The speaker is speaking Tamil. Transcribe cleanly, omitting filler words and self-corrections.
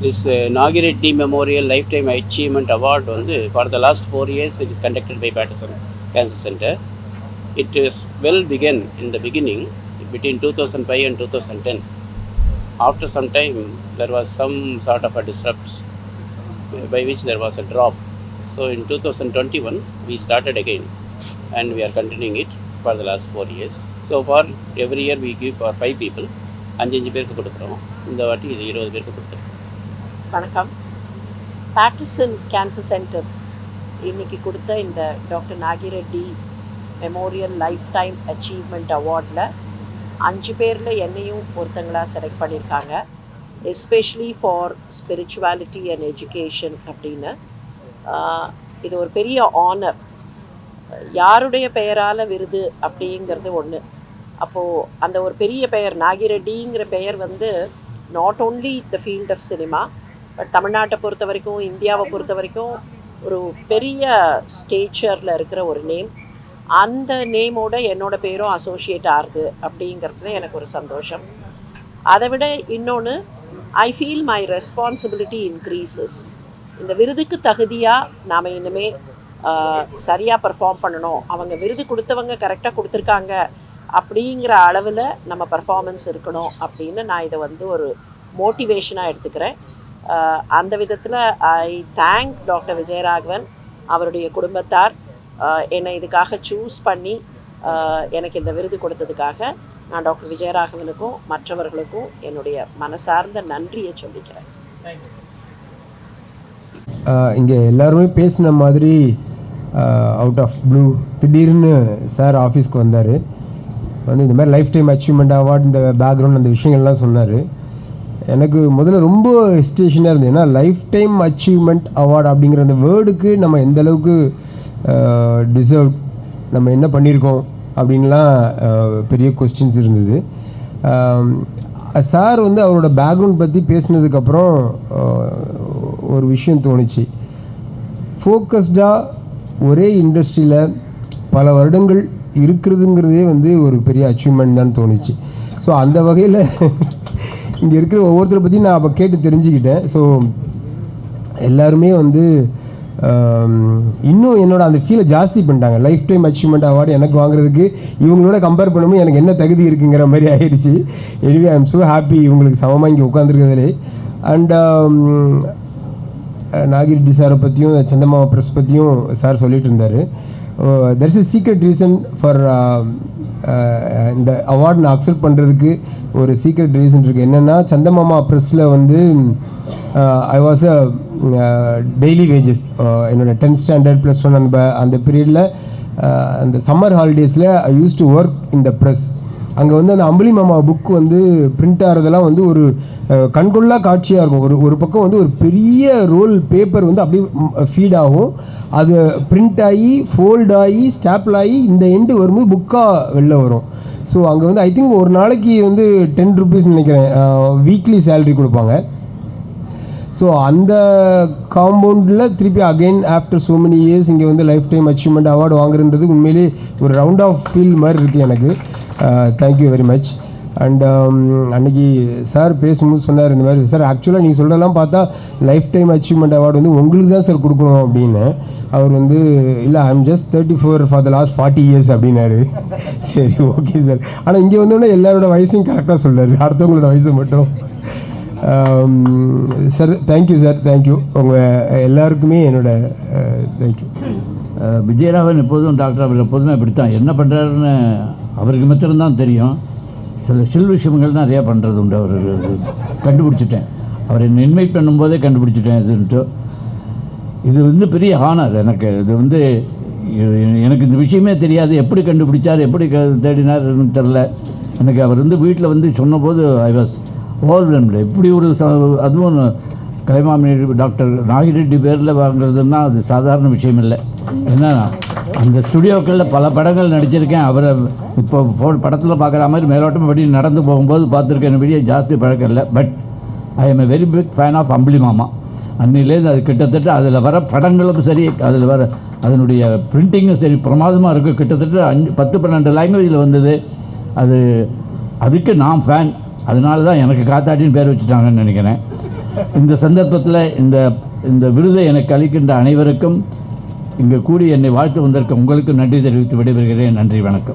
This Nagireddy Memorial Lifetime Achievement Award for the last 4 years it is conducted by Patterson Cancer Center. It is well begun in the beginning between 2005 and 2010. After some time there was some sort of a disrupt by which there was a drop. So in 2021 we started again and we are continuing it for the last 4 years. So far every year we give for 5 people. 5 பேருக்கு கொடுக்குறோம். இந்த வாட்டி இது 20 பேருக்கு கொடுத்துருக்கோம். வணக்கம். பேட்டர்சன் கேன்சர் சென்டர் இன்னைக்கு கொடுத்த இந்த doctor Nagireddy memorial lifetime achievement அவார்டில் 5 பேரில் என்னையும் ஒருத்தங்களாக செலக்ட் பண்ணியிருக்காங்க. Especially for spirituality and education அப்படின்னு. இது ஒரு பெரிய ஆனர். யாருடைய பெயரால் விருது அப்படிங்கிறது ஒன்று. அப்போது அந்த ஒரு பெரிய பெயர் நாகிரெட்டிங்கிற பெயர் not only the field of cinema, but தமிழ்நாட்டை பொறுத்த வரைக்கும், இந்தியாவை பொறுத்த வரைக்கும் ஒரு பெரிய ஸ்டேச்சரில் இருக்கிற ஒரு நேம். அந்த நேமோட என்னோடய பேரும் அசோசியேட் ஆகுது அப்படிங்கிறதுல எனக்கு ஒரு சந்தோஷம். அதை விட இன்னொன்று, I feel my responsibility increases. இந்த விருதுக்கு தகுதியாக நாம் இனிமேல் சரியாக பர்ஃபார்ம் பண்ணணும். அவங்க விருது கொடுத்தவங்க கரெக்டாக கொடுத்துருக்காங்க அப்படிங்கிற அளவில் நம்ம பர்ஃபார்மன்ஸ் இருக்கணும் அப்படின்னு நான் இதை ஒரு மோட்டிவேஷனாக எடுத்துக்கிறேன். அந்த விதத்தில் ஐ தேங்க் டாக்டர் விஜயராகவன், அவருடைய குடும்பத்தார் என்னை இதுக்காக சூஸ் பண்ணி எனக்கு இந்த விருது கொடுத்ததுக்காக நான் டாக்டர் விஜயராகவனுக்கும் மற்றவர்களுக்கும் என்னுடைய மனசார்ந்த நன்றியை சொல்லிக்கிறேன். இங்கே எல்லாருமே பேசின மாதிரி அவுட் ஆஃப் ப்ளூ திடீர்னு சார் ஆஃபீஸ்க்கு வந்தார். இந்த மாதிரி லைஃப் டைம் அச்சீவ்மெண்ட் அவார்டு, இந்த பேக்ரவுண்ட், அந்த விஷயங்கள்லாம் சொன்னார். எனக்கு முதல்ல ரொம்ப ஹெசிடேஷனாக இருந்தது. ஏன்னா லைஃப் டைம் அச்சீவ்மெண்ட் அவார்டு அப்படிங்கிற அந்த வேர்டுக்கு நம்ம எந்த அளவுக்கு டிசர்வ், நம்ம என்ன பண்ணியிருக்கோம் அப்படின்லாம் பெரிய கொஸ்டின்ஸ் இருந்தது. சார் அவரோட பேக்ரவுண்ட் பற்றி பேசினதுக்கப்புறம் ஒரு விஷயம் தோணுச்சு. ஃபோக்கஸ்டாக ஒரே இண்டஸ்ட்ரியில் பல வருடங்கள் இருக்கிறதுங்கிறதே ஒரு பெரிய அச்சீவ்மெண்ட் தான் தோணுச்சு. ஸோ அந்த வகையில் இங்கே இருக்கிற ஒவ்வொருத்தரை பற்றி நான் அப்போ கேட்டு தெரிஞ்சுக்கிட்டேன். ஸோ எல்லாருமே இன்னும் என்னோட அந்த ஃபீலை ஜாஸ்தி பண்ணிட்டாங்க. லைஃப் டைம் அச்சீவ்மெண்ட் அவார்டு எனக்கு வாங்குறதுக்கு இவங்களோட கம்பேர் பண்ணும்போது எனக்கு என்ன தகுதி இருக்குங்கிற மாதிரி ஆயிடுச்சு. Anyway I am so happy இவங்களுக்கு சமமாக இங்கே உட்காந்துருக்கிறதுலே. அண்ட் நாகிரெட்டி சாரை பற்றியும் சந்தமாமா ப்ரெஸ் பற்றியும் சார் சொல்லிட்டு இருந்தார். There is a secret reason for இந்த அவார்டு நான் அக்செப்ட் பண்ணுறதுக்கு ஒரு சீக்ரெட் ரீசன் இருக்குது. என்னென்னா, சந்தமாமா ப்ரெஸ்ஸில் I was a daily wages. என்னோடய 10th ஸ்டாண்டர்ட் +1 அந்த பீரியடில் அந்த சம்மர் ஹாலிடேஸில் I use to work in the press. அங்கே அந்த அம்புலி மாமா புக் பிரிண்ட் ஆகிறதெல்லாம் ஒரு கண்கொள்ளா காட்சியாக இருக்கும். ஒரு பக்கம் ஒரு பெரிய ரோல் பேப்பர் அப்படியே ஃபீட் ஆகும். அது பிரிண்ட் ஆகி ஃபோல்ட் ஆகி ஸ்டாப்பிள் ஆகி இந்த எண்டு வரும்போது புக்காக வெளில வரும். ஸோ அங்கே ஐ திங்க் ஒரு நாளைக்கு 10 rupees நினைக்கிறேன் வீக்லி சேலரி கொடுப்பாங்க. ஸோ அந்த காம்பவுண்டில் திருப்பி again after so many years இங்கே லைஃப் டைம் அச்சீவ்மெண்ட் அவார்டு வாங்குறது உண்மையிலே ஒரு ரவுண்ட் ஆஃப் ஃபீல் மாதிரி இருக்குது எனக்கு. Thank you very much. அண்ட் அன்றைக்கி சார் பேசும்போது சொன்னார், இந்த மாதிரி சார் ஆக்சுவலாக நீங்கள் சொல்கிறதெல்லாம் பார்த்தா லைஃப் டைம் அச்சீவ்மெண்ட் அவார்டு உங்களுக்கு தான் சார் கொடுக்கணும் அப்படின்னு. அவர் இல்லை, I am just 34 for the last 40 years அப்படின்னாரு. சரி, ஓகே சார். ஆனால் இங்கே வந்தோடனே எல்லாரோட வயசையும் கரெக்டாக சொல்கிறார், அடுத்தவங்களோட வயசை மட்டும். Sir thank you sir, thank you. உங்கள் எல்லாருக்குமே என்னோட தேங்க்யூ. விஜயராகவன் எப்போதும் டாக்டர் அவர் எப்போதுமே அப்படித்தான். என்ன பண்ணுறாருன்னு அவருக்கு மாத்திரம்தான் தெரியும். சில விஷயங்கள் நிறையா பண்ணுறது உண்டு. அவர் கண்டுபிடிச்சிட்டேன், அவர் என்னை இன்வைட் பண்ணும்போதே கண்டுபிடிச்சிட்டேன் இதுன்ட்டு. இது பெரிய ஹானர் எனக்கு. இது எனக்கு இந்த விஷயமே தெரியாது. எப்படி கண்டுபிடிச்சார், எப்படி தேடினார்னு தெரில எனக்கு. அவர் வீட்டில் சொன்னபோது ஐ வாஸ் ஓவர்வெல்ம்டு. எப்படி ஒரு அதுவும் கலைமாமணி டாக்டர் நாகிரெட்டி பேரில் வாங்குறதுன்னா அது சாதாரண விஷயம் இல்லை. ஏன்னா அந்த ஸ்டுடியோக்களில் பல படங்கள் நடிச்சிருக்கேன். அவரை இப்போ படத்தில் பார்க்குற மாதிரி மேலோட்டம் படி நடந்து போகும்போது பார்த்துருக்கேன். பெரிய ஜாஸ்தி பழக்கம் இல்லை. But I am a very big fan of Ambuli Mama. அன்னிலேருந்து அது கிட்டத்தட்ட அதில் வர படங்களும் சரி, அதில் வர அதனுடைய பிரிண்டிங்கும் சரி பிரமாதமாக இருக்குது. கிட்டத்தட்ட 10-12 லாங்குவேஜில் வந்தது. அதுக்கு நான் ஃபேன். அதனால தான் எனக்கு காத்தாட்டின்னு பேர் வச்சுட்டாங்கன்னு நினைக்கிறேன். இந்த சந்தர்ப்பத்தில் இந்த விருதை எனக்கு அளிக்கின்ற அனைவருக்கும் இங்கே கூடி என்னை வாழ்த்து வந்திருக்க உங்களுக்கு நன்றி தெரிவித்து விடைபெறுகிறேன். நன்றி, வணக்கம்.